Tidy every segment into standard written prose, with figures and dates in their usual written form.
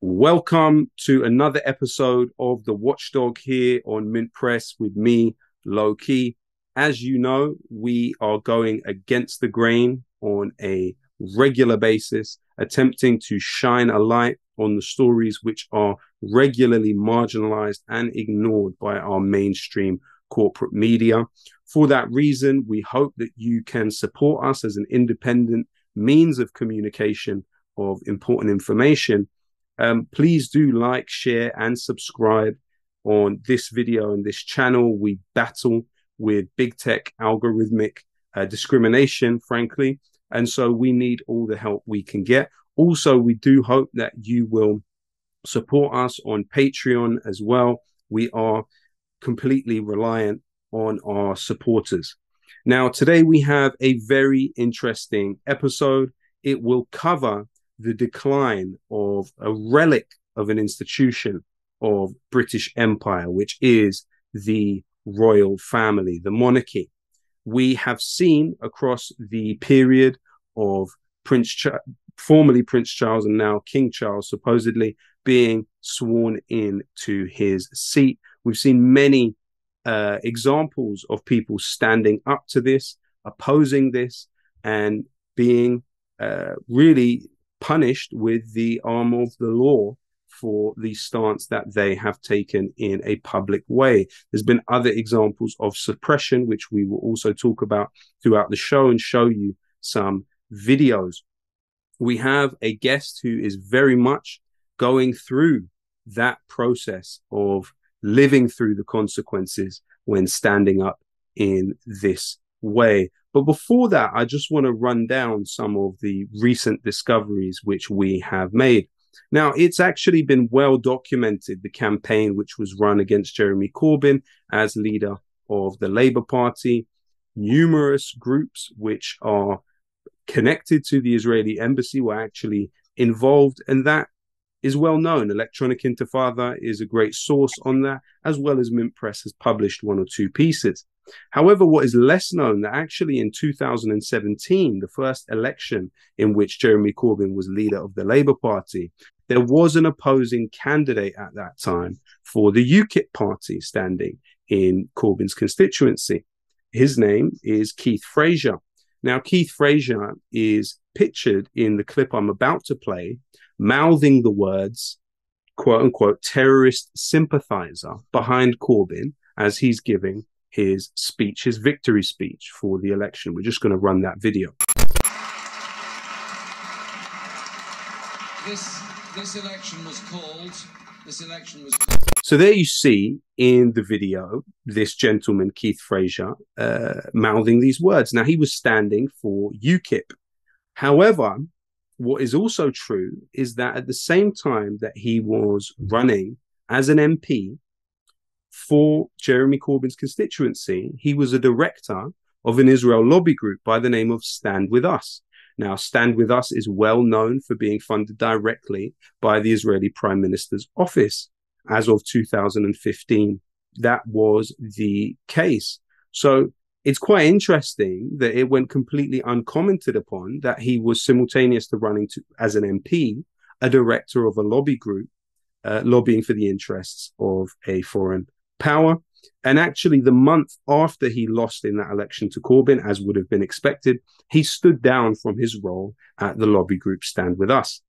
Welcome to another episode of the Watchdog here on Mint Press with me, Lowkey. As you know, we are going against the grain on a regular basis, attempting to shine a light on the stories which are regularly marginalized and ignored by our mainstream corporate media. For that reason, we hope that you can support us as an independent means of communication of important information. Please do like, share, and subscribe on this video and this channel. We battle with big tech algorithmic discrimination, frankly, and so we need all the help we can get. Also, we do hope that you will support us on Patreon as well. We are completely reliant on our supporters. Now, today we have a very interesting episode. It will cover the decline of a relic of an institution of British Empire, which is the royal family, the monarchy. We have seen across the period of formerly Prince Charles and now King Charles supposedly being sworn in to his seat. We've seen many examples of people standing up to this, opposing this, and being really punished with the arm of the law for the stance that they have taken in a public way. There's been other examples of suppression, which we will also talk about throughout the show and show you some videos. We have a guest who is very much going through that process of living through the consequences when standing up in this way. But before that, I just want to run down some of the recent discoveries which we have made. Now, it's actually been well documented, the campaign which was run against Jeremy Corbyn as leader of the Labour Party. Numerous groups which are connected to the Israeli embassy were actually involved, and that is well known. Electronic Intifada is a great source on that, as well as Mint Press has published one or two pieces. However, what is less known, that actually in 2017, the first election in which Jeremy Corbyn was leader of the Labour Party, there was an opposing candidate at that time for the UKIP party standing in Corbyn's constituency. His name is Keith Fraser. Now, Keith Fraser is pictured in the clip I'm about to play, mouthing the words, quote unquote, terrorist sympathizer behind Corbyn as he's giving his speech, his victory speech for the election. We're just going to run that video. This election was called. So there you see in the video this gentleman, Keith Fraser, mouthing these words. Now, he was standing for UKIP. However, what is also true is that at the same time that he was running as an MP for Jeremy Corbyn's constituency, he was a director of an Israel lobby group by the name of Stand With Us. Now, Stand With Us is well known for being funded directly by the Israeli Prime Minister's office. As of 2015, that was the case. So it's quite interesting that it went completely uncommented upon that he was simultaneous to running as an MP, a director of a lobby group, lobbying for the interests of a foreign power. And actually, the month after he lost in that election to Corbyn, as would have been expected, he stood down from his role at the lobby group Stand With Us.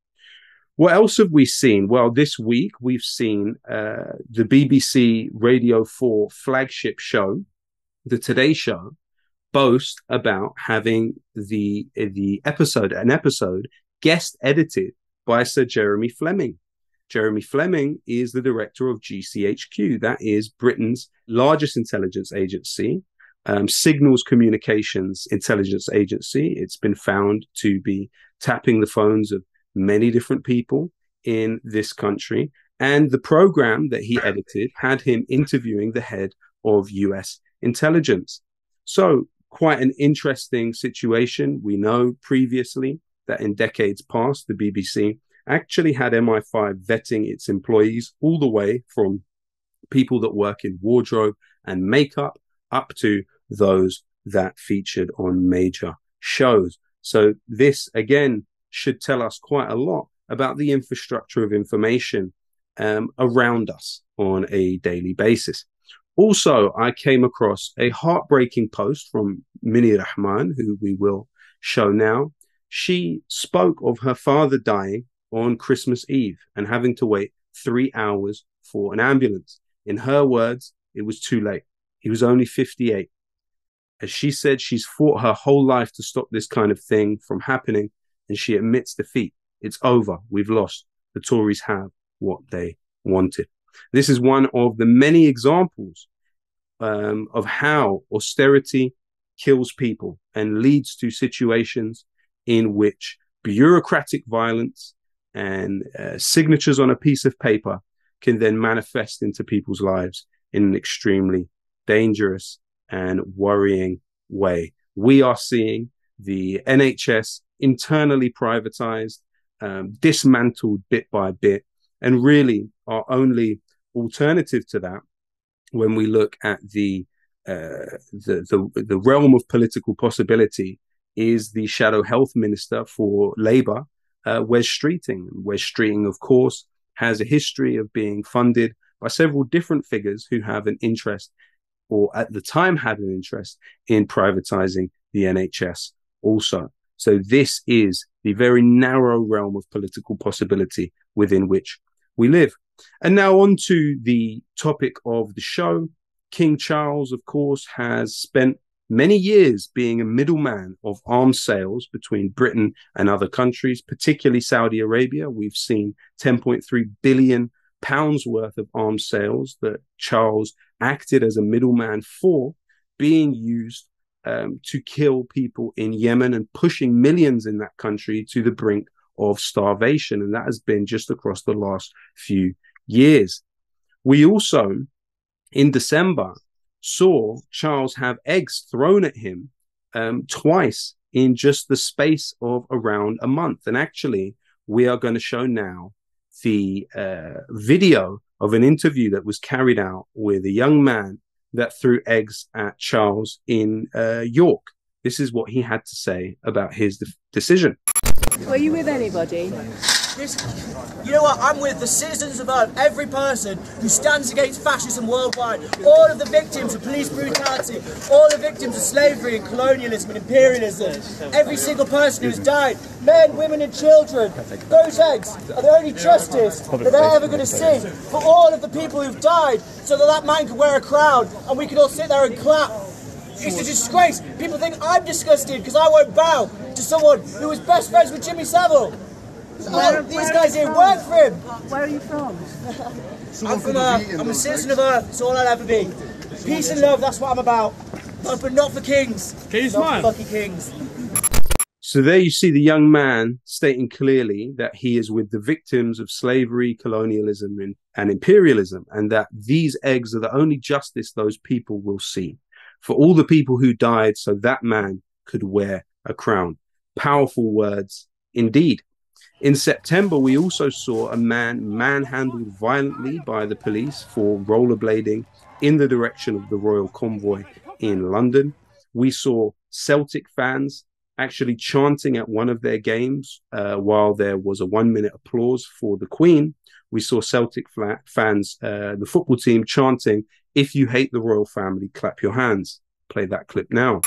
What else have we seen? Well, this week we've seen the BBC Radio 4 flagship show, the Today Show, boast about having an episode guest edited by Sir Jeremy Fleming. Jeremy Fleming is the director of GCHQ. That is Britain's largest intelligence agency, signals communications intelligence agency. It's been found to be tapping the phones of many different people in this country. And the program that he edited had him interviewing the head of US intelligence. So quite an interesting situation. We know previously that in decades past, the BBC actually had MI5 vetting its employees all the way from people that work in wardrobe and makeup up to those that featured on major shows. So this, again, should tell us quite a lot about the infrastructure of information around us on a daily basis. Also, I came across a heartbreaking post from Mini Rahman, who we will show now. She spoke of her father dying on Christmas Eve and having to wait 3 hours for an ambulance. In her words, it was too late. He was only 58. As she said, she's fought her whole life to stop this kind of thing from happening, and she admits defeat. It's over. We've lost. The Tories have what they wanted. This is one of the many examples of how austerity kills people and leads to situations in which bureaucratic violence and signatures on a piece of paper can then manifest into people's lives in an extremely dangerous and worrying way. We are seeing the NHS internally privatized, dismantled bit by bit, and really our only alternative to that, when we look at the realm of political possibility, is the shadow health minister for Labour, Wes Streeting. Wes Streeting, of course, has a history of being funded by several different figures who have an interest, or at the time had an interest, in privatizing the NHS also. So this is the very narrow realm of political possibility within which we live. And now on to the topic of the show. King Charles, of course, has spent many years being a middleman of arms sales between Britain and other countries, particularly Saudi Arabia. We've seen £10.3 billion worth of arms sales that Charles acted as a middleman for, being used to kill people in Yemen and pushing millions in that country to the brink of starvation. And that has been just across the last few years. We also, in December, saw Charles have eggs thrown at him twice in just the space of around a month. And actually, we are going to show now the video of an interview that was carried out with a young man that threw eggs at Charles in York. This is what he had to say about his decision. Were you with anybody? You know what? I'm with the citizens of Earth, every person who stands against fascism worldwide, all of the victims of police brutality, all the victims of slavery and colonialism and imperialism, every single person who's died, men, women and children. Those eggs are the only justice that they're ever going to see for all of the people who've died, so that that man can wear a crown and we can all sit there and clap. It's a disgrace. People think I'm disgusted because I won't bow to someone who was best friends with Jimmy Savile. These guys here work for him. Where are you from? I'm a citizen of Earth. That's all I'll ever be. Peace and love, that's what I'm about. But not for kings. Not for fucking kings. So there you see the young man stating clearly that he is with the victims of slavery, colonialism, and imperialism, and that these eggs are the only justice those people will see. For all the people who died so that man could wear a crown. Powerful words indeed. In September, we also saw a man manhandled violently by the police for rollerblading in the direction of the royal convoy in London. We saw Celtic fans actually chanting at one of their games while there was a 1-minute applause for the Queen. We saw Celtic fans, the football team, chanting, "If you hate the royal family, clap your hands." Play that clip now.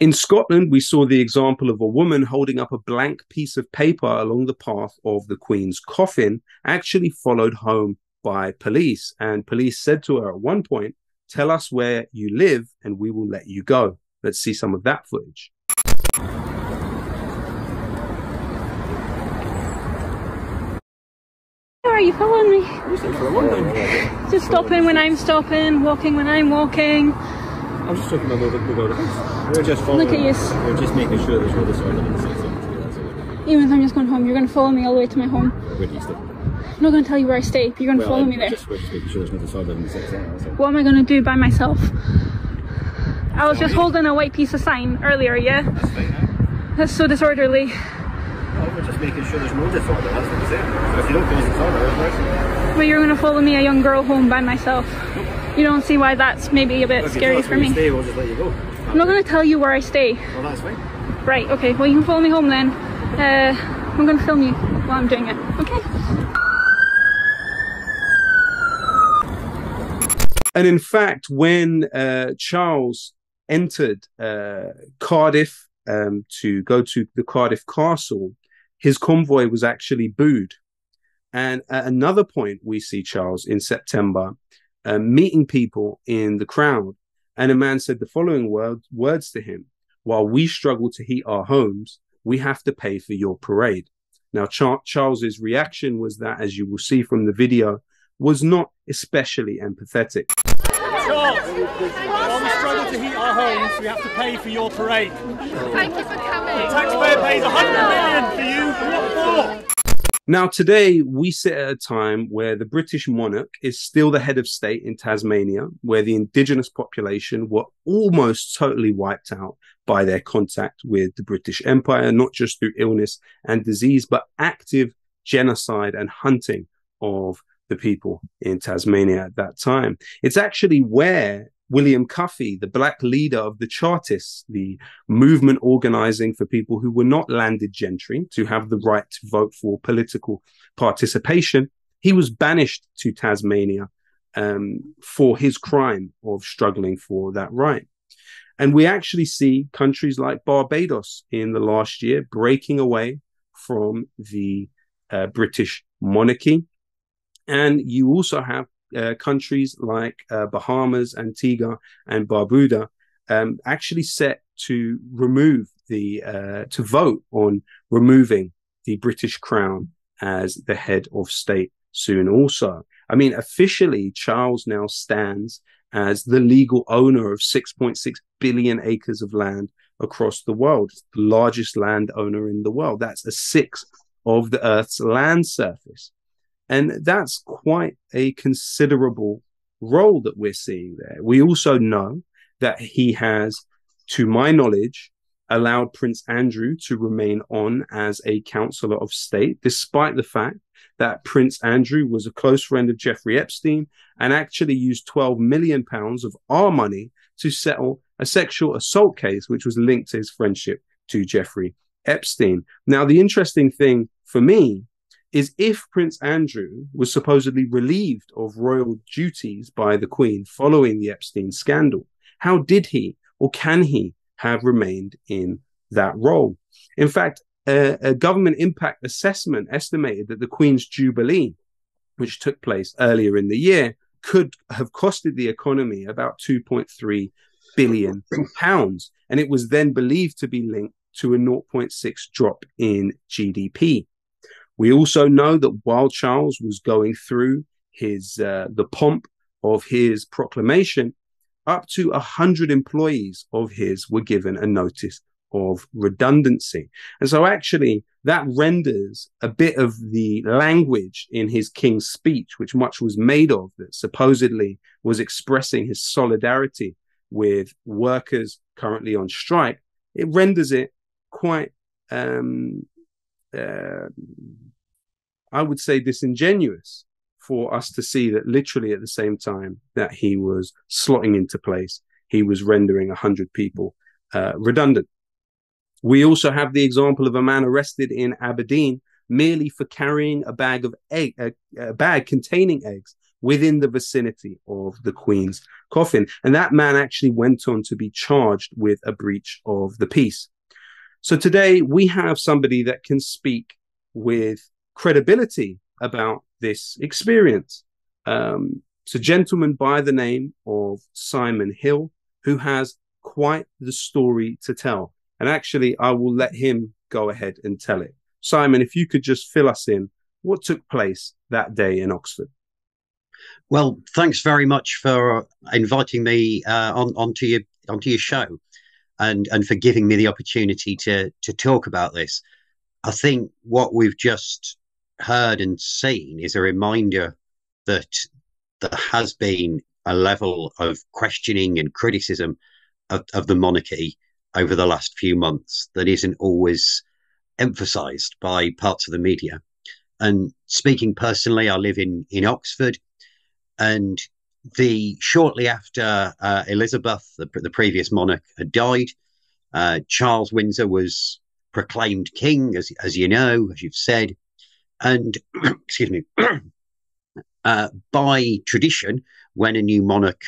In Scotland, we saw the example of a woman holding up a blank piece of paper along the path of the Queen's coffin, actually followed home by police. And police said to her at one point, "Tell us where you live and we will let you go." Let's see some of that footage. Why are you following me? Just stopping when I'm stopping, walking when I'm walking. I'm just talking about the house. We're just following. Look at you. We're just making sure there's no disorderliness. Even if I'm just going home, you're going to follow me all the way to my home. Where do you stay? I'm not going to tell you where I stay, but you're going to follow me there. We're just making sure there's no disorderliness. What am I going to do by myself? I was just holding a white piece of sign earlier, yeah? That's so disorderly. We're just just making sure there's no disorder. That's what we're saying. So if you don't cause disorder, there's But you're going to follow me, a young girl, home by myself. You don't see why that's maybe a bit scary for me. Stay, we'll just let you go. I'm not going to tell you where I stay. Well, that's fine. Right, okay, well you can follow me home then. I'm going to film you while I'm doing it, okay? And in fact, when Charles entered Cardiff to go to the Cardiff Castle, his convoy was actually booed. And at another point, we see Charles in September meeting people in the crowd. And a man said the following words to him: "While we struggle to heat our homes, we have to pay for your parade." Now, Charles's reaction was that, as you will see from the video, was not especially empathetic. Charles, while we struggle to heat our homes, we have to pay for your parade. Thank you for coming. The taxpayer pays 100 million for you. What for? Now, today, we sit at a time where the British monarch is still the head of state in Tasmania, where the indigenous population were almost totally wiped out by their contact with the British Empire, not just through illness and disease, but active genocide and hunting of the people in Tasmania at that time. It's actually where William Cuffy, the black leader of the Chartists, the movement organizing for people who were not landed gentry to have the right to vote for political participation, he was banished to Tasmania for his crime of struggling for that right. And we actually see countries like Barbados in the last year breaking away from the British monarchy. And you also have countries like Bahamas, Antigua, and Barbuda actually set to remove to vote on removing the British crown as the head of state soon also. I mean, officially, Charles now stands as the legal owner of 6.6 billion acres of land across the world, the largest landowner in the world. That's a sixth of the Earth's land surface. And that's quite a considerable role that we're seeing there. We also know that he has, to my knowledge, allowed Prince Andrew to remain on as a Counselor of State, despite the fact that Prince Andrew was a close friend of Jeffrey Epstein and actually used £12 million of our money to settle a sexual assault case, which was linked to his friendship to Jeffrey Epstein. Now, the interesting thing for me is if Prince Andrew was supposedly relieved of royal duties by the Queen following the Epstein scandal, how did he or can he have remained in that role? In fact, a government impact assessment estimated that the Queen's Jubilee, which took place earlier in the year, could have costed the economy about £2.3 billion. And it was then believed to be linked to a 0.6 drop in GDP. We also know that while Charles was going through the pomp of his proclamation, up to 100 employees of his were given a notice of redundancy. And so actually that renders a bit of the language in his King's Speech, which much was made of, that supposedly was expressing his solidarity with workers currently on strike, it renders it quite I would say disingenuous for us to see that literally at the same time that he was slotting into place, he was rendering 100 people redundant. We also have the example of a man arrested in Aberdeen merely for carrying a bag containing eggs within the vicinity of the Queen's coffin. And that man actually went on to be charged with a breach of the peace. So today we have somebody that can speak with credibility about this experience. It's a gentleman by the name of Symon Hill, who has quite the story to tell. And actually, I will let him go ahead and tell it. Symon, if you could just fill us in, what took place that day in Oxford? Well, thanks very much for inviting me onto your show, and for giving me the opportunity to talk about this. I think what we've just heard and seen is a reminder that there has been a level of questioning and criticism of the monarchy over the last few months that isn't always emphasised by parts of the media. And speaking personally, I live in Oxford, and shortly after Elizabeth, the previous monarch, had died, Charles Windsor was proclaimed king, as you know, as you've said, and excuse me, by tradition, when a new monarch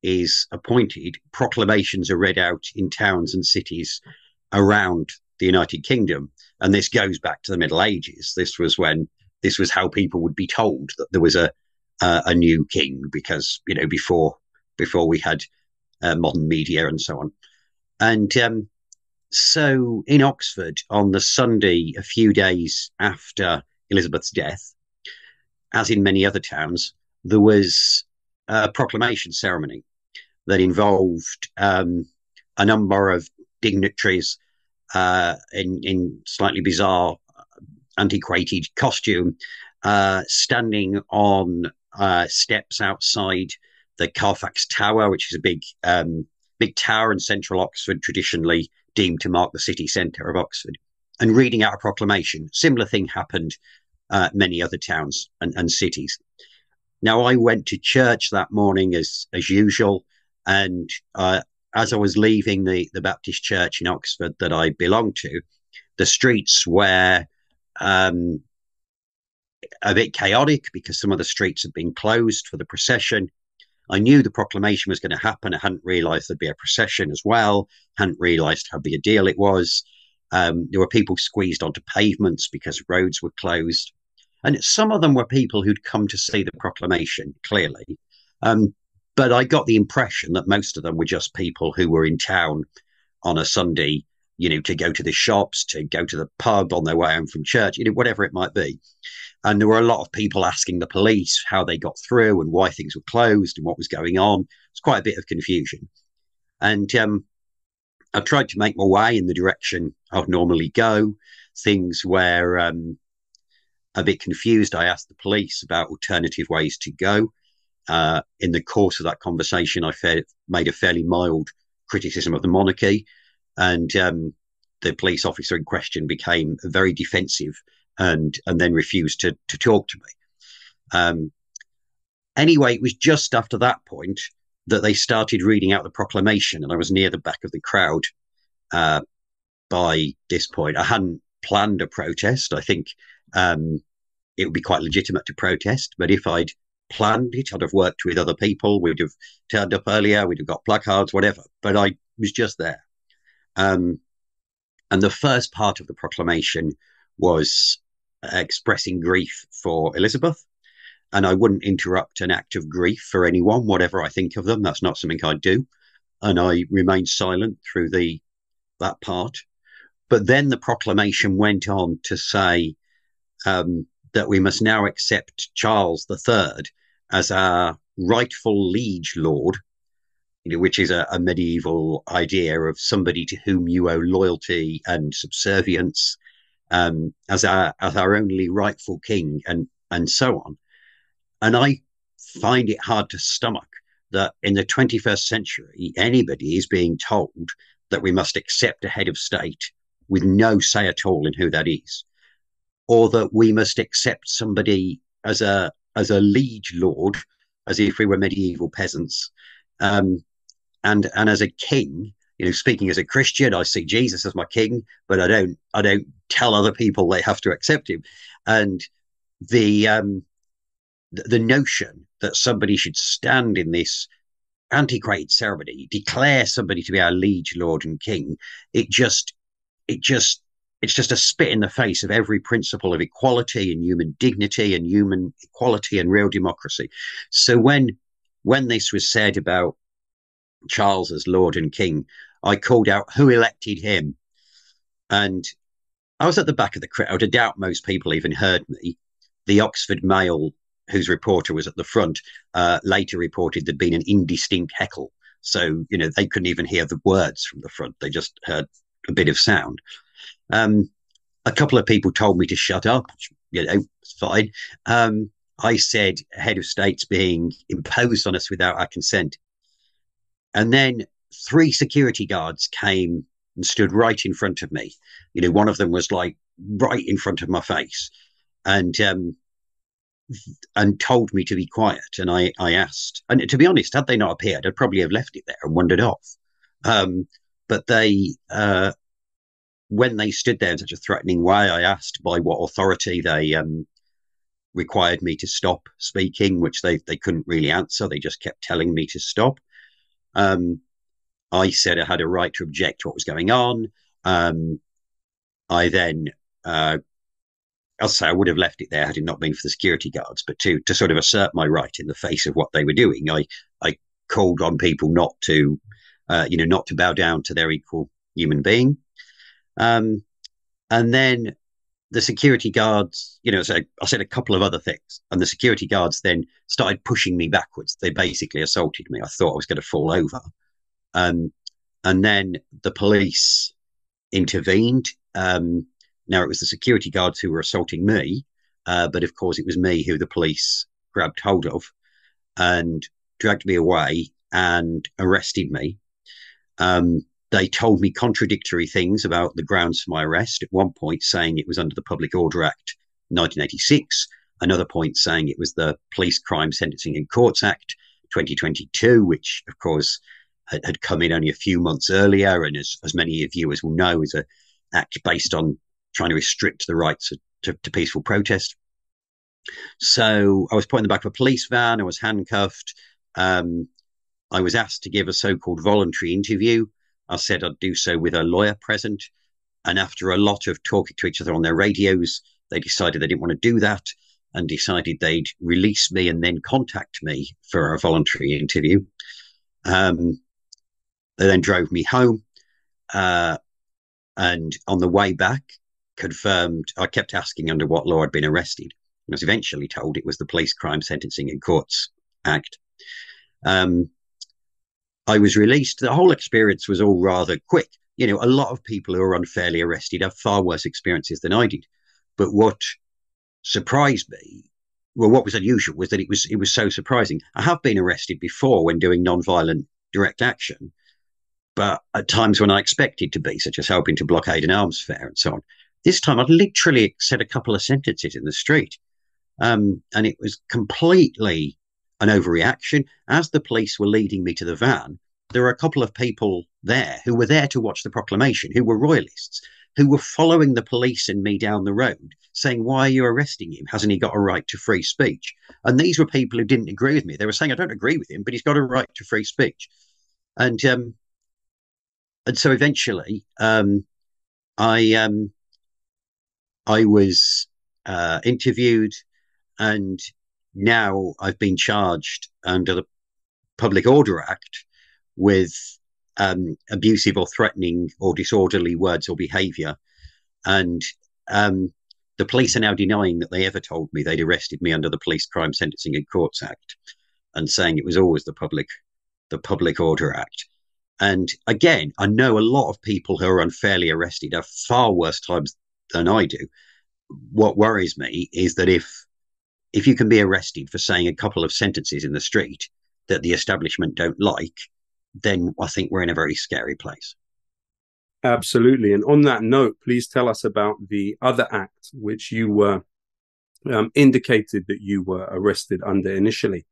is appointed, proclamations are read out in towns and cities around the United Kingdom, and this goes back to the Middle Ages. This was how people would be told that there was a new king, because before we had modern media and so on. And so in Oxford, on the Sunday, a few days after Elizabeth's death, as in many other towns, there was a proclamation ceremony that involved a number of dignitaries in slightly bizarre, antiquated costume, standing on steps outside the Carfax Tower, which is a big tower in central Oxford, traditionally deemed to mark the city centre of Oxford, and reading out a proclamation. Similar thing happened many other towns and cities. Now, I went to church that morning as usual, and as I was leaving the Baptist church in Oxford that I belonged to, the streets were a bit chaotic because some of the streets had been closed for the procession. I knew the proclamation was going to happen. I hadn't realised there'd be a procession as well. Hadn't realised how big a deal it was. There were people squeezed onto pavements because roads were closed. And some of them were people who'd come to see the proclamation, clearly. But I got the impression that most of them were just people who were in town on a Sunday, to go to the shops, to go to the pub on their way home from church, whatever it might be. And there were a lot of people asking the police how they got through and why things were closed and what was going on. It's quite a bit of confusion. And I tried to make my way in the direction I'd normally go. Things were a bit confused. I asked the police about alternative ways to go. In the course of that conversation, I made a fairly mild criticism of the monarchy, and the police officer in question became very defensive and then refused to talk to me. Anyway, it was just after that point that they started reading out the proclamation, and I was near the back of the crowd by this point. I hadn't planned a protest. I think it would be quite legitimate to protest, but if I'd planned it, I'd have worked with other people. We'd have turned up earlier. We'd have got placards, whatever. But I was just there. And the first part of the proclamation was expressing grief for Elizabeth. And I wouldn't interrupt an act of grief for anyone, whatever I think of them. That's not something I'd do. And I remained silent through that part. But then the proclamation went on to say that we must now accept Charles III as our rightful liege lord, which is a medieval idea of somebody to whom you owe loyalty and subservience, as our only rightful king, and so on. And I find it hard to stomach that in the 21st century, anybody is being told that we must accept a head of state with no say at all in who that is, or that we must accept somebody as a liege lord, as if we were medieval peasants, and as a king. Speaking as a Christian, I see Jesus as my king, but I don't tell other people they have to accept him. And the notion that somebody should stand in this antiquated ceremony, declare somebody to be our liege lord and king, it's just a spit in the face of every principle of equality and human dignity and human equality and real democracy. So when this was said about Charles as Lord and King, I called out, who elected him? And I was at the back of the crowd. I doubt most people even heard me. The Oxford Mail, whose reporter was at the front, later reported there'd been an indistinct heckle. So, they couldn't even hear the words from the front. They just heard a bit of sound. A couple of people told me to shut up, it's fine. I said, head of state's being imposed on us without our consent. And then 3 security guards came and stood right in front of me. One of them was like right in front of my face, and told me to be quiet. And I asked, and to be honest, had they not appeared, I'd probably have left it there and wandered off. But they, when they stood there in such a threatening way, I asked by what authority they required me to stop speaking, which they couldn't really answer. They just kept telling me to stop. I said I had a right to object to what was going on. I then, I'll say I would have left it there had it not been for the security guards, but to sort of assert my right in the face of what they were doing, I called on people not to, not to bow down to their equal human being. And then the security guards, so I said a couple of other things, and the security guards then started pushing me backwards. They basically assaulted me. I thought I was going to fall over. And then the police intervened. Now, it was the security guards who were assaulting me, but of course it was me who the police grabbed hold of and dragged me away and arrested me. They told me contradictory things about the grounds for my arrest. At one point saying it was under the Public Order Act 1986, another point saying it was the Police Crime Sentencing and Courts Act 2022, which of course had come in only a few months earlier, and as many of you as will know, is an act based on trying to restrict the rights to peaceful protest. So I was put in the back of a police van. I was handcuffed. I was asked to give a so-called voluntary interview. I said I'd do so with a lawyer present. And after a lot of talking to each other on their radios, they decided they didn't want to do that and decided they'd release me and then contact me for a voluntary interview. They then drove me home. And on the way back, confirmed, I kept asking under what law I'd been arrested. I was eventually told it was the Police Crime Sentencing and Courts Act. I was released. The whole experience was all rather quick. A lot of people who are unfairly arrested have far worse experiences than I did. But what surprised me, well, what was unusual was that it was so surprising. I have been arrested before when doing non-violent direct action, but at times when I expected to be, such as helping to blockade an arms fair and so on. This time I'd literally said a couple of sentences in the street. And it was completely an overreaction. As the police were leading me to the van, there were a couple of people there who were there to watch the proclamation, who were royalists, who were following the police and me down the road, saying, "Why are you arresting him? Hasn't he got a right to free speech?" And these were people who didn't agree with me. They were saying, "I don't agree with him, but he's got a right to free speech." And so eventually, I was interviewed, and now I've been charged under the Public Order Act with abusive or threatening or disorderly words or behaviour. And the police are now denying that they ever told me they'd arrested me under the Police Crime Sentencing and Courts Act, and saying it was always the Public Order Act. And again, I know a lot of people who are unfairly arrested have far worse times than I do. What worries me is that if you can be arrested for saying a couple of sentences in the street that the establishment don't like, then I think we're in a very scary place. Absolutely. And on that note, please tell us about the other act which you were indicated that you were arrested under initially.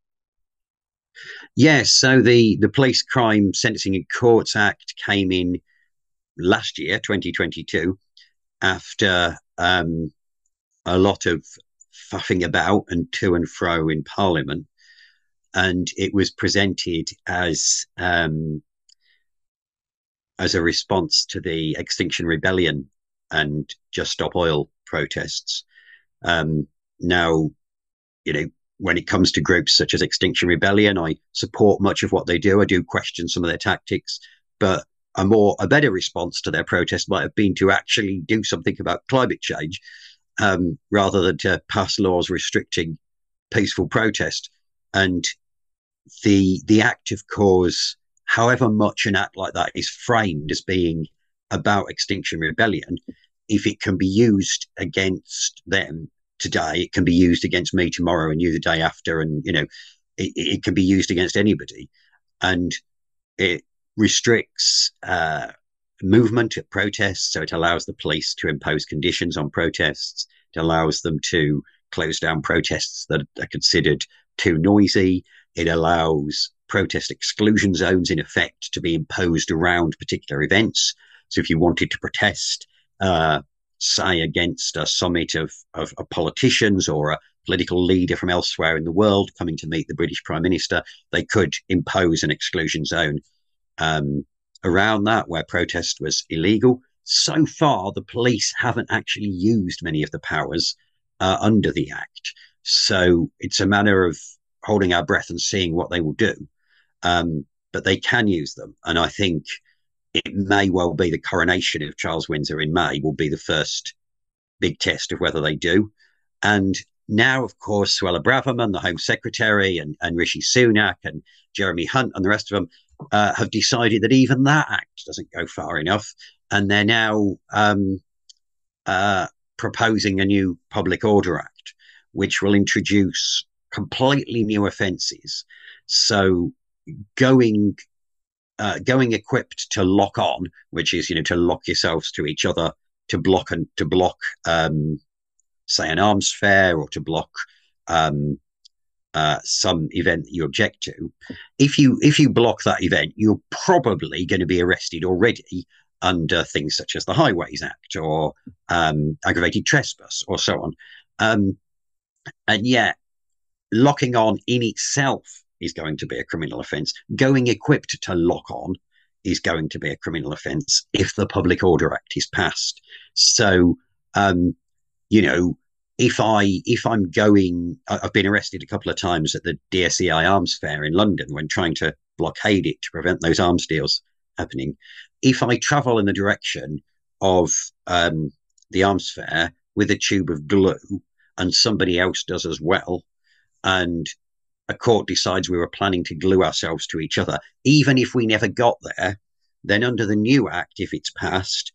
Yes, so the Police Crime Sentencing and Courts Act came in last year, 2022, after a lot of faffing about and to and fro in Parliament. And it was presented as a response to the Extinction Rebellion and Just Stop Oil protests. Now, when it comes to groups such as Extinction Rebellion, I support much of what they do. I do question some of their tactics, but a better response to their protest might have been to actually do something about climate change, rather than to pass laws restricting peaceful protest. And the act, of course, however much an act like that is framed as being about Extinction Rebellion, if it can be used against them today, it can be used against me tomorrow and you the day after, and it can be used against anybody. And it restricts movement at protests. So it allows the police to impose conditions on protests. It allows them to close down protests that are considered too noisy. It allows protest exclusion zones, in effect, to be imposed around particular events. So if you wanted to protest, say, against a summit of politicians or a political leader from elsewhere in the world coming to meet the British Prime Minister, they could impose an exclusion zone around that where protest was illegal. So far, the police haven't actually used many of the powers under the Act. So it's a matter of holding our breath and seeing what they will do. But they can use them. And I think it may well be the coronation of Charles Windsor in May will be the first big test of whether they do. And now, of course, Suella Braverman, the Home Secretary, and Rishi Sunak and Jeremy Hunt and the rest of them have decided that even that act doesn't go far enough. And they're now proposing a new Public Order Act, which will introduce completely new offences. So going equipped to lock on, which is, to lock yourselves to each other, to block say an arms fair, or to block some event that you object to. If you block that event, you're probably going to be arrested already under things such as the Highways Act or aggravated trespass or so on. And yet, locking on in itself is going to be a criminal offence. Going equipped to lock on is going to be a criminal offence if the Public Order Act is passed. So, if I'm going, I've been arrested a couple of times at the DSEI Arms Fair in London when trying to blockade it to prevent those arms deals happening. If I travel in the direction of the arms fair with a tube of glue and somebody else does as well, and a court decides we were planning to glue ourselves to each other, even if we never got there, then under the new Act, if it's passed,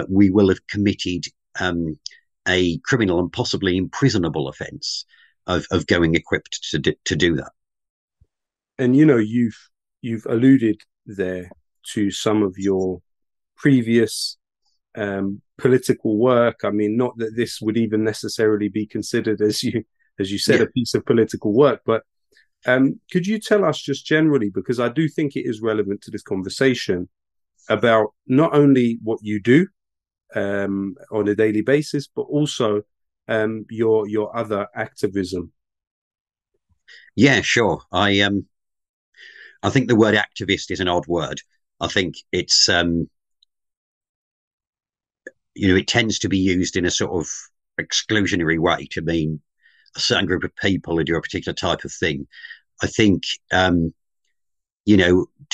we will have committed a criminal and possibly imprisonable offence of going equipped to do that. And you've alluded there to some of your previous political work. I mean, not that this would even necessarily be considered, as you said, a piece of political work, but could you tell us just generally, because I do think it is relevant to this conversation, about not only what you do on a daily basis, but also your other activism? Yeah, sure. I think the word activist is an odd word. I think it's it tends to be used in a sort of exclusionary way to mean a certain group of people who do a particular type of thing. I think to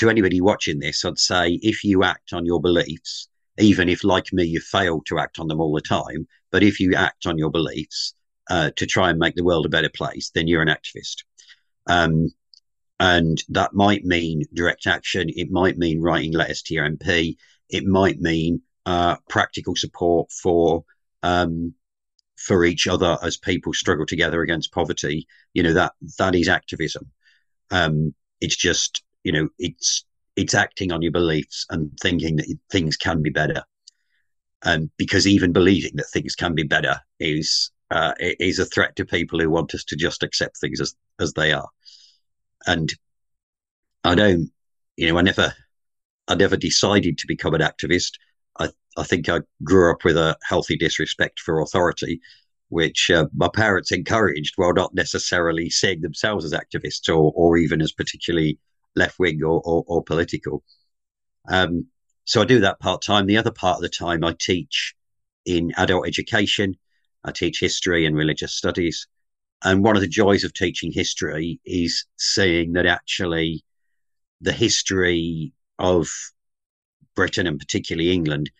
anybody watching this, I'd say if you act on your beliefs, even if, like me, you fail to act on them all the time, but if you act on your beliefs to try and make the world a better place, then you're an activist. And that might mean direct action. It might mean writing letters to your MP. It might mean practical support for each other as people struggle together against poverty. That is activism. It's just, it's acting on your beliefs and thinking that things can be better. Because even believing that things can be better is a threat to people who want us to just accept things as they are. And I never decided to become an activist. I think I grew up with a healthy disrespect for authority, which my parents encouraged, while not necessarily seeing themselves as activists or even as particularly left-wing or political. So I do that part-time. The other part of the time I teach in adult education. I teach history and religious studies. And one of the joys of teaching history is seeing that actually the history of Britain, and particularly England,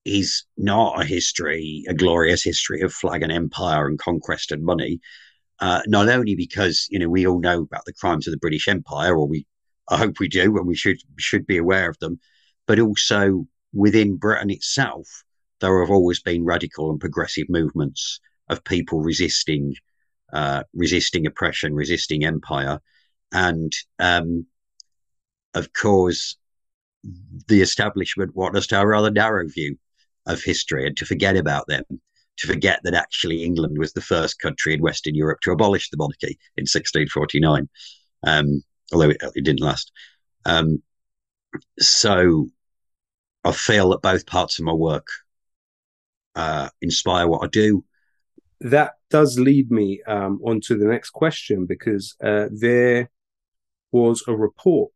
is not a glorious history of flag and empire and conquest and money. Not only because, we all know about the crimes of the British Empire, or I hope we do, and we should be aware of them, but also within Britain itself, there have always been radical and progressive movements of people resisting oppression, resisting empire. And of course, the establishment want us to have a rather narrow view of history and to forget about them, to forget that actually England was the first country in Western Europe to abolish the monarchy in 1649, although it didn't last. So I feel that both parts of my work inspire what I do. That does lead me on to the next question, because there was a report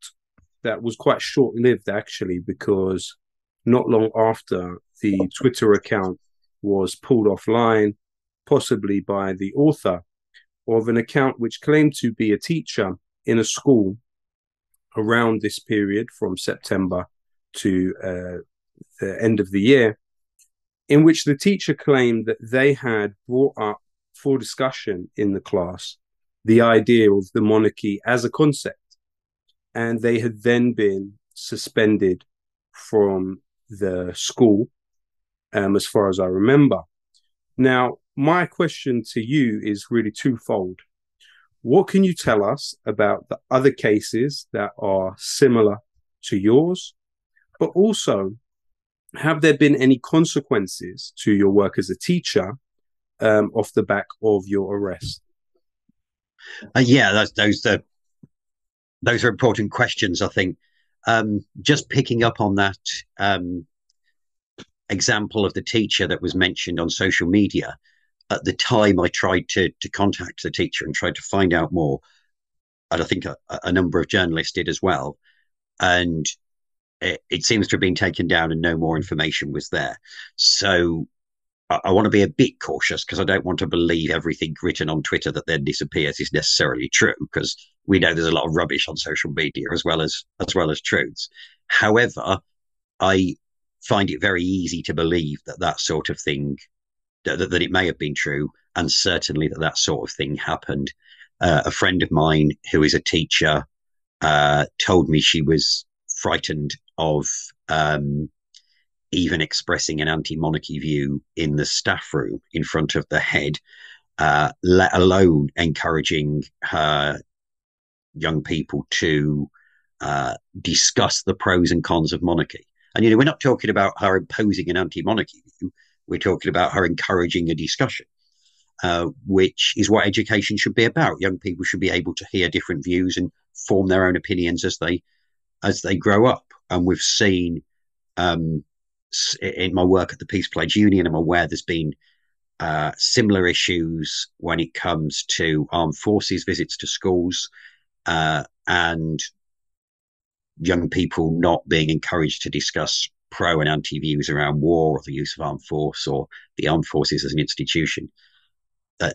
that was quite short-lived, actually, because not long after the Twitter account was pulled offline, possibly by the author of an account which claimed to be a teacher in a school around this period from September to the end of the year, in which the teacher claimed that they had brought up for discussion in the class the idea of the monarchy as a concept, and they had then been suspended from the school, as far as I remember. Now, my question to you is really twofold. What can you tell us about the other cases that are similar to yours? But also, have there been any consequences to your work as a teacher off the back of your arrest? Yeah, those are important questions, I think. Just picking up on that example of the teacher that was mentioned on social media, at the time I tried to contact the teacher and tried to find out more, and I think a number of journalists did as well, and it seems to have been taken down and no more information was there. So I want to be a bit cautious, because I don't want to believe everything written on Twitter that then disappears is necessarily true, because we know there's a lot of rubbish on social media as well as truths. However, I find it very easy to believe that sort of thing, that it may have been true, and certainly that sort of thing happened. A friend of mine who is a teacher told me she was frightened of even expressing an anti-monarchy view in the staff room in front of the head, let alone encouraging her young people to discuss the pros and cons of monarchy. And, we're not talking about her imposing an anti-monarchy view. We're talking about her encouraging a discussion, which is what education should be about. Young people should be able to hear different views and form their own opinions as they grow up. And we've seen in my work at the Peace Pledge Union, I'm aware there's been similar issues when it comes to armed forces visits to schools, and young people not being encouraged to discuss pro and anti views around war or the use of armed force or the armed forces as an institution.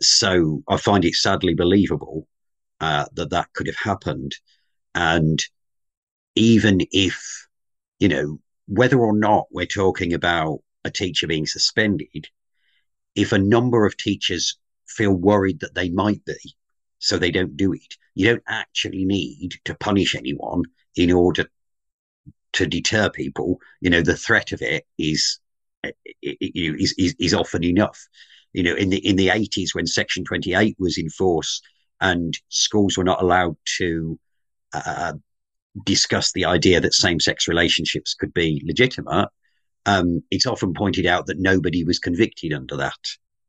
So I find it sadly believable that could have happened. And even if, whether or not we're talking about a teacher being suspended, if a number of teachers feel worried that they might be, so they don't do it, you don't actually need to punish anyone in order to deter people. The threat of it is often enough. In the 80s, when Section 28 was in force and schools were not allowed to discuss the idea that same-sex relationships could be legitimate, it's often pointed out that nobody was convicted under that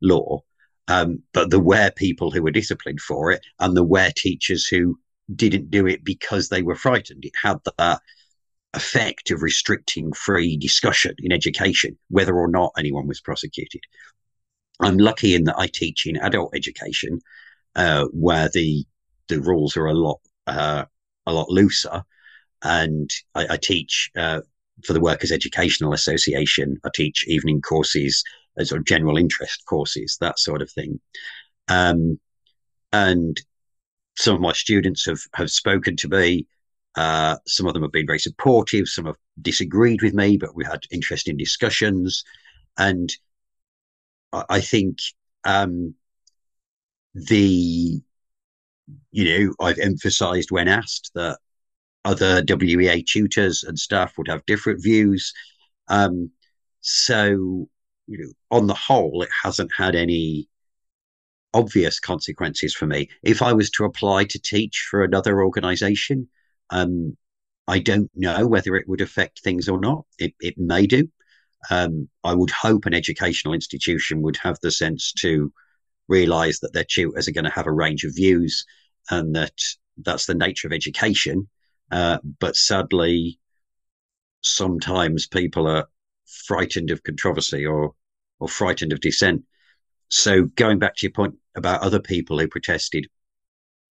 law. But there were people who were disciplined for it, and there were teachers who didn't do it because they were frightened. It had that effect of restricting free discussion in education, whether or not anyone was prosecuted. I'm lucky in that I teach in adult education, where the rules are a lot looser, and I teach for the Workers' Educational Association. I teach evening courses, sort of general interest courses, that sort of thing. And some of my students have spoken to me. Some of them have been very supportive. Some have disagreed with me, but we had interesting discussions. And I think I've emphasised when asked that other WEA tutors and staff would have different views. So, on the whole, it hasn't had any obvious consequences for me. If I was to apply to teach for another organisation, I don't know whether it would affect things or not. It may do. I would hope an educational institution would have the sense to realise that their tutors are going to have a range of views, and that's the nature of education. But sadly, sometimes people are frightened of controversy or frightened of dissent. So going back to your point about other people who protested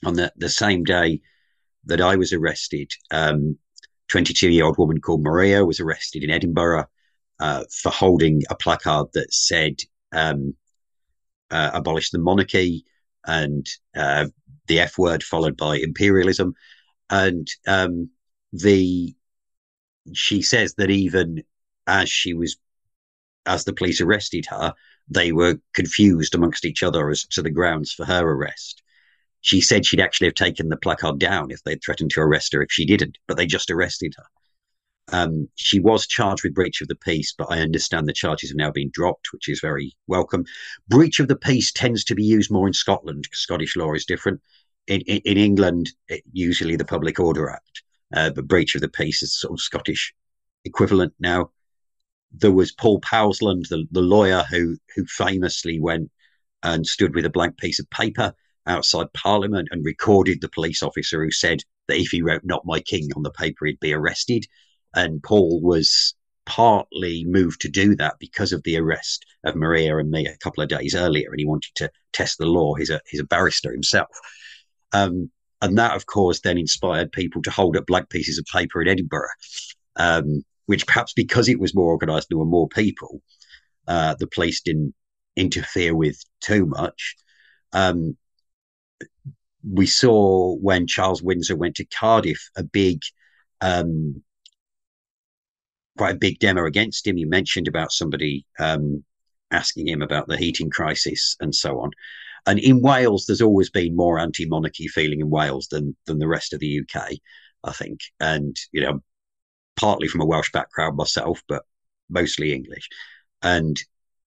on the same day that I was arrested, 22-year-old woman called Maria was arrested in Edinburgh for holding a placard that said abolish the monarchy and the F word followed by imperialism. And she says that even as the police arrested her, they were confused amongst each other as to the grounds for her arrest. She said she'd actually have taken the placard down if they'd threatened to arrest her if she didn't, but they just arrested her. She was charged with breach of the peace, but I understand the charges have now been dropped, which is very welcome. Breach of the peace tends to be used more in Scotland because Scottish law is different. In England, usually the Public Order Act, but breach of the peace is sort of Scottish equivalent now. There was Paul Powsland, the lawyer who famously went and stood with a blank piece of paper outside Parliament and recorded the police officer who said that if he wrote "Not My King" on the paper, he'd be arrested. And Paul was partly moved to do that because of the arrest of Maria and me a couple of days earlier, and he wanted to test the law. He's a barrister himself. And that, of course, then inspired people to hold up blank pieces of paper in Edinburgh, which perhaps because it was more organised, there were more people, the police didn't interfere with too much. We saw when Charles Windsor went to Cardiff, quite a big demo against him. You mentioned about somebody asking him about the heating crisis and so on. And in Wales, there's always been more anti-monarchy feeling in Wales than the rest of the UK, I think. And, partly from a Welsh background myself, but mostly English. And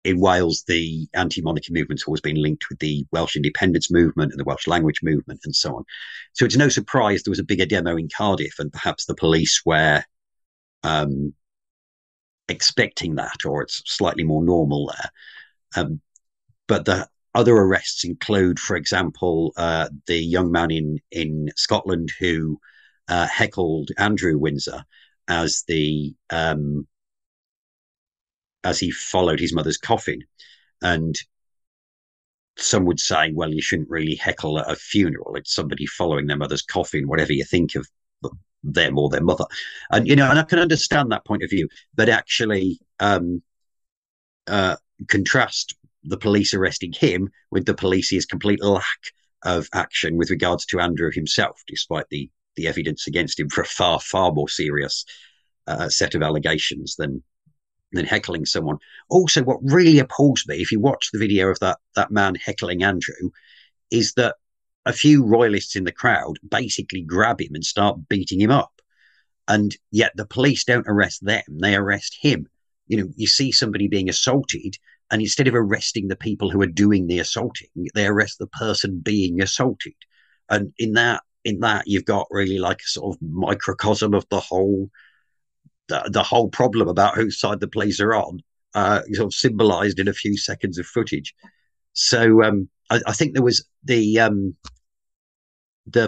in Wales, the anti-monarchy movement's always been linked with the Welsh independence movement and the Welsh language movement and so on. So it's no surprise there was a bigger demo in Cardiff, and perhaps the police were expecting that, or it's slightly more normal there. But the other arrests include, for example, the young man in Scotland who heckled Andrew Windsor as he followed his mother's coffin. And some would say, well, you shouldn't really heckle at a funeral. It's somebody following their mother's coffin, whatever you think of them or their mother. And, and I can understand that point of view, but actually contrast the police arresting him with the police's complete lack of action with regards to Andrew himself, despite the evidence against him for a far, far more serious set of allegations than heckling someone. Also, what really appalls me, if you watch the video of that man heckling Andrew, is that a few royalists in the crowd basically grab him and start beating him up. And yet the police don't arrest them, they arrest him. You see somebody being assaulted, and instead of arresting the people who are doing the assaulting, they arrest the person being assaulted. And in that, you've got really like a sort of microcosm of the whole problem about whose side the police are on, sort of symbolised in a few seconds of footage. So I think there was the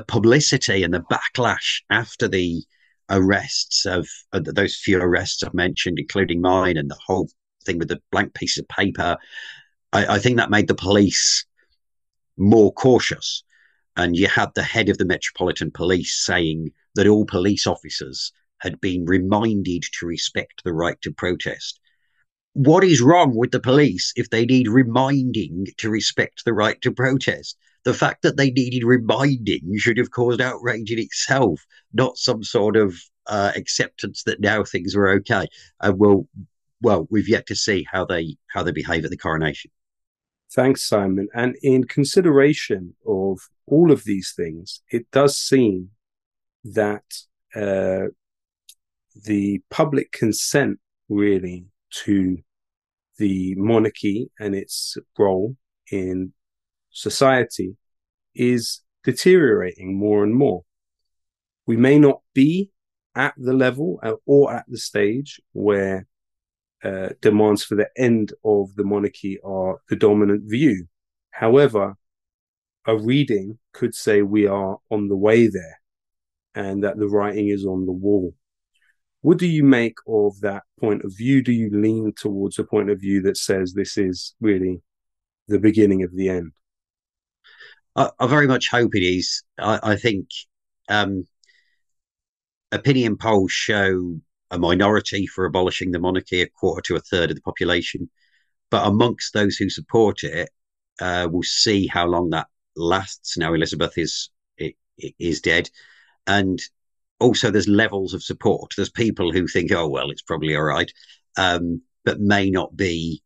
publicity and the backlash after the arrests of those few arrests I've mentioned, including mine, and the whole thing with the blank piece of paper. I think that made the police more cautious. And you had the head of the Metropolitan Police saying that all police officers had been reminded to respect the right to protest. What is wrong with the police if they need reminding to respect the right to protest? The fact that they needed reminding should have caused outrage in itself, not some sort of acceptance that now things were okay. And we've yet to see how they behave at the coronation. Thanks, Simon. And in consideration of all of these things, it does seem that the public consent really to the monarchy and its role in society is deteriorating more and more. We may not be at the level or at the stage where demands for the end of the monarchy are the dominant view. However, a reading could say we are on the way there and that the writing is on the wall. What do you make of that point of view? Do you lean towards a point of view that says this is really the beginning of the end? I very much hope it is. I think opinion polls show a minority for abolishing the monarchy, a quarter to a third of the population. But amongst those who support it, we'll see how long that lasts. Now Elizabeth is dead, and also there's levels of support. There's people who think, oh well, it's probably all right, but may not be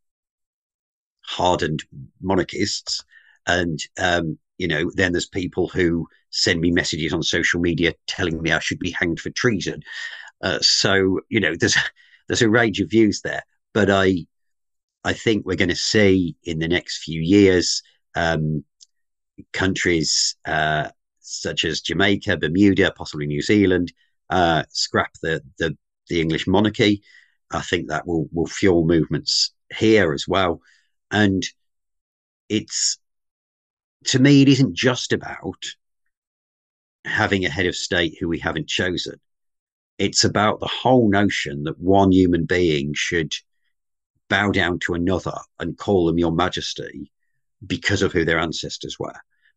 hardened monarchists. And then there's people who send me messages on social media telling me I should be hanged for treason. So there's a range of views there, but I think we're going to see in the next few years countries such as Jamaica, Bermuda, possibly New Zealand scrap the English monarchy. I think that will fuel movements here as well. And to me, it isn't just about having a head of state who we haven't chosen. It's about the whole notion that one human being should bow down to another and call them your majesty because of who their ancestors were.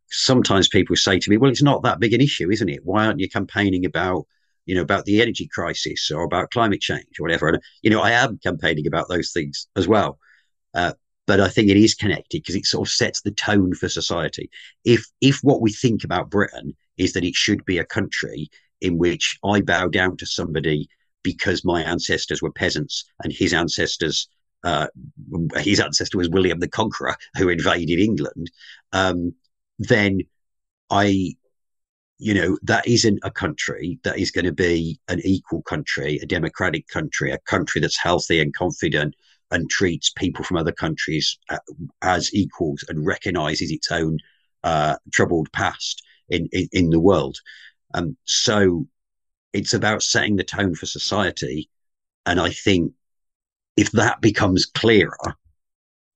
Sometimes people say to me, well, it's not that big an issue, isn't it? Why aren't you campaigning about the energy crisis or about climate change or whatever? And, I am campaigning about those things as well. But I think it is connected because it sort of sets the tone for society. If what we think about Britain is that it should be a country in which I bow down to somebody because my ancestors were peasants and his ancestor was William the Conqueror who invaded England, then that isn't a country that is going to be an equal country, a democratic country, a country that's healthy and confident and treats people from other countries as equals and recognizes its own troubled past in the world. So it's about setting the tone for society. And I think if that becomes clearer,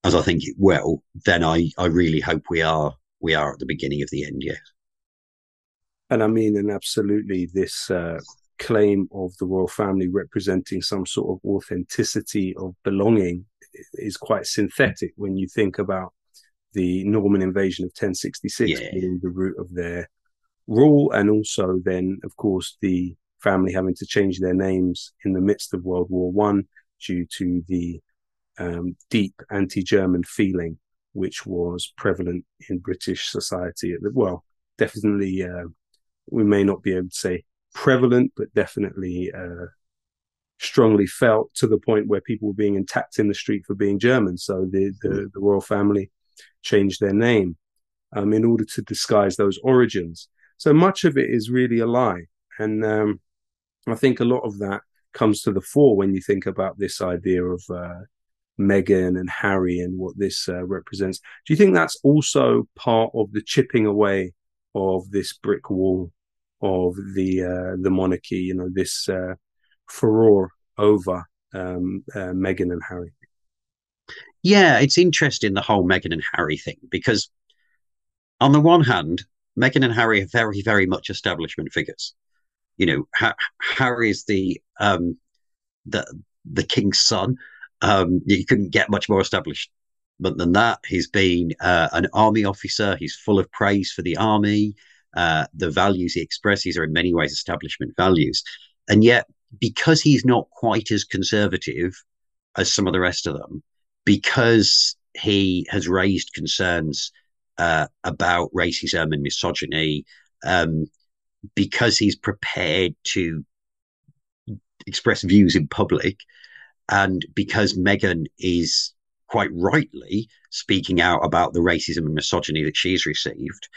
as I think it will, then I really hope we are at the beginning of the end, yes. And I mean, and absolutely this claim of the royal family representing some sort of authenticity of belonging is quite synthetic when you think about the Norman invasion of 1066 being the root of their rule, and also then, of course, the family having to change their names in the midst of World War One due to the deep anti-German feeling which was prevalent in British society. Definitely, we may not be able to say prevalent, but definitely strongly felt, to the point where people were being attacked in the street for being German. So the royal family changed their name in order to disguise those origins. So much of it is really a lie. And I think a lot of that comes to the fore when you think about this idea of Meghan and Harry and what this represents. Do you think that's also part of the chipping away of this brick wall of the monarchy, this furore over Meghan and Harry? Yeah, it's interesting, the whole Meghan and Harry thing, because on the one hand, Meghan and Harry are very, very much establishment figures. Harry is the king's son. You couldn't get much more established than that. He's been an army officer. He's full of praise for the army. The values he expresses are in many ways establishment values. And yet, because he's not quite as conservative as some of the rest of them, because he has raised concerns about racism and misogyny, because he's prepared to express views in public, and because Meghan is quite rightly speaking out about the racism and misogyny that she's received,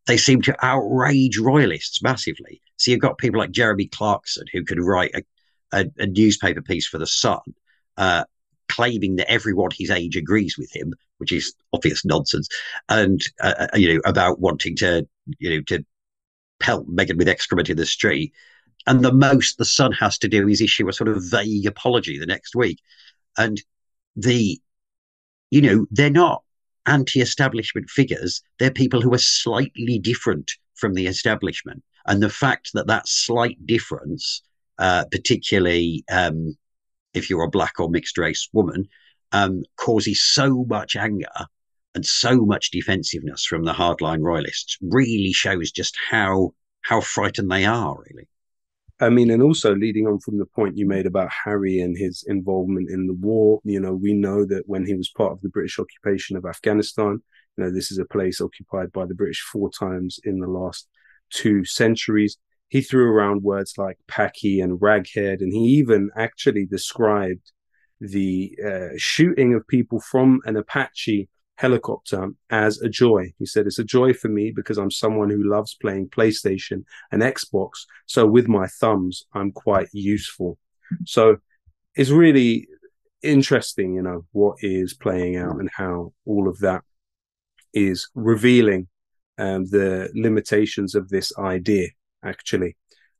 they seem to outrage royalists massively. So you've got people like Jeremy Clarkson, who could write a newspaper piece for The Sun, claiming that everyone his age agrees with him, which is obvious nonsense, and about wanting to pelt Meghan with excrement in the street. and the most the Sun has to do is issue a sort of vague apology the next week. And they're not anti-establishment figures. They're people who are slightly different from the establishment. And the fact that that slight difference, particularly if you're a black or mixed race woman, causes so much anger and so much defensiveness from the hardline royalists, really shows just how frightened they are, really. I mean, and also leading on from the point you made about Harry and his involvement in the war, we know that when he was part of the British occupation of Afghanistan, this is a place occupied by the British 4 times in the last 2 centuries. He threw around words like packy and raghead, and he even actually described the shooting of people from an Apache helicopter as a joy. He said, it's a joy for me because I'm someone who loves playing PlayStation and Xbox. So with my thumbs, I'm quite useful. So it's really interesting, what is playing out and how all of that is revealing the limitations of this idea, actually.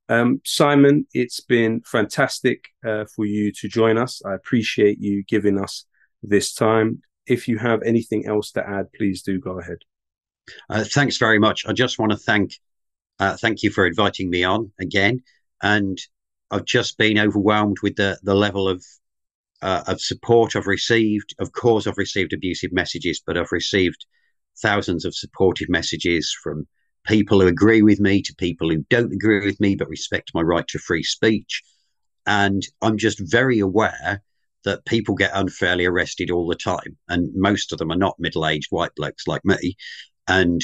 Symon, it's been fantastic for you to join us. I appreciate you giving us this time. If you have anything else to add, please do go ahead. Thanks very much. I just want to thank you for inviting me on again. And I've just been overwhelmed with the level of support I've received. Of course, I've received abusive messages, but I've received thousands of supportive messages from people who agree with me to people who don't agree with me but respect my right to free speech. And I'm just very aware that people get unfairly arrested all the time. And most of them are not middle-aged white blokes like me. And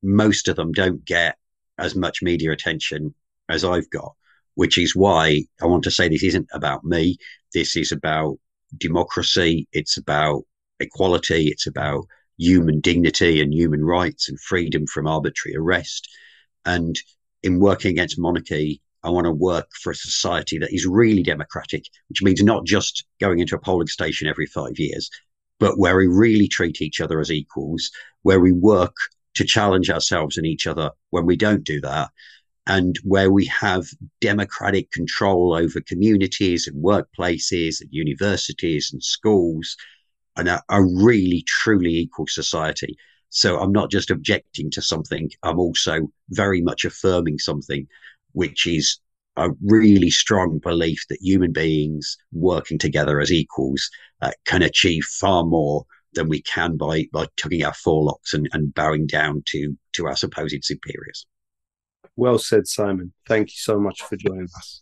most of them don't get as much media attention as I've got, which is why I want to say this isn't about me. This is about democracy. It's about equality. It's about human dignity and human rights and freedom from arbitrary arrest. And in working against monarchy, I want to work for a society that is really democratic, which means not just going into a polling station every 5 years, but where we really treat each other as equals, where we work to challenge ourselves and each other when we don't do that, and where we have democratic control over communities and workplaces and universities and schools, and a really, truly equal society. So I'm not just objecting to something, I'm also very much affirming something, which is a really strong belief that human beings working together as equals can achieve far more than we can by tugging our forelocks and bowing down to our supposed superiors. Well said, Symon. Thank you so much for joining us.